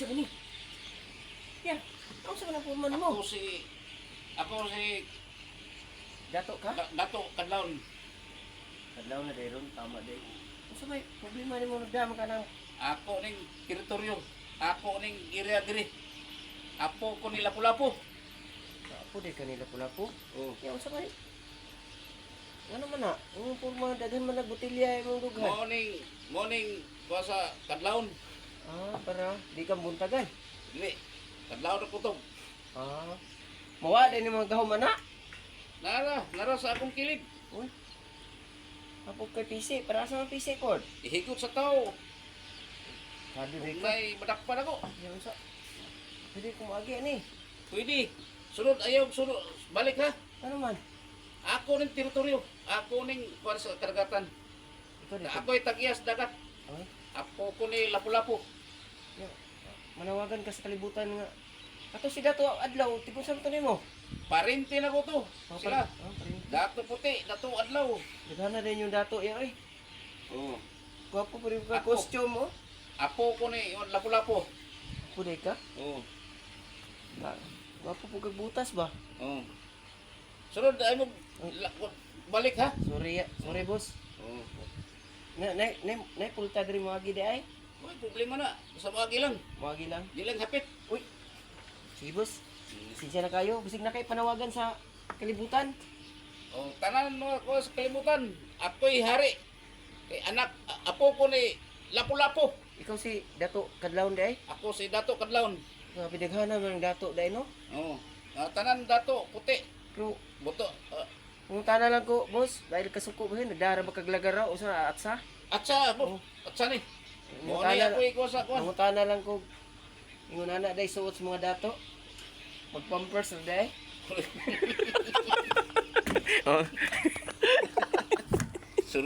sabi ni? Ya, ano sa mga puman mo? Ako si Dato ka? Dato Kadlaon. Kadlaw na dayron, tama day. Ano sa may problema ni mo nagdama ka ng Ako ning teritoryo. Ako ning area diri. Apo ko ni Lapu-Lapu. apo day kanila pula po? Oh. Ya, ano sa may? Ano man na? Yung purma daghan man nagbutilya imong dughan. Morning ko sa Kadlaon. Ah, para di ka buntagan. Dili. Kadlaon ra kutob. Ah. Mawa din yung mga gahuman na. Nara sa akong kilid. Uy. Apo kay PC, para sa mga PC cord. Ihigot sa tao. Sabi day ka. May badakpan ako. Yan sa. Pwede kumagi ni. Pwede. Sunod ayaw sunod. Balik ha. Ano man? Ako ning teritoryo. Ako ning kuan sa karagatan. Ikaw dito. Ako ay tag-iyas dagat. Ay. Apo ko ni Lapu-Lapu. Ya. Manawagan ka sa kalibutan nga. Ato si Dato adlaw, tigong sa to nimo. Parente na ko to. Sila. parin. Dato puti, dato adlaw. Daghan din yung Dato ya ay. Oh. Gwapo pa rin ka Ako. costume mo. Apo ko ni Lapu-Lapu. Puday ka. Oh. Gwapo po kag butas ba? Oh. Sunod ay mo balik ha. Sorry boss. Oh. Na pulta diri mo agi di ay. May problema na. Sa mga lang. Magi lang. Di lang hapit. Uy. Sige boss. Sinsya na kayo. Bisig na kayo panawagan sa kalibutan. Oh, tanan mo ako sa kalimutan. Ako'y hari. Kay anak, apo ko ni Lapu-Lapu. Ikaw si Dato Kadlawon di ay. Ako si Dato Kadlaon. Nga pinaghana man ng Dato di ay no. Oh. Tanan Dato puti. Pero Buto. pungutana lang ko boss. Dahil kasuko ba yun. Nagdara ba kag lagara o sa atsa. Atsa, Oh. atsa ni. Mo ni ako ikaw sa kuan. Pungutana lang ko. Ingon ana day suot sa mga Dato. Mag-pampers na day. Oh.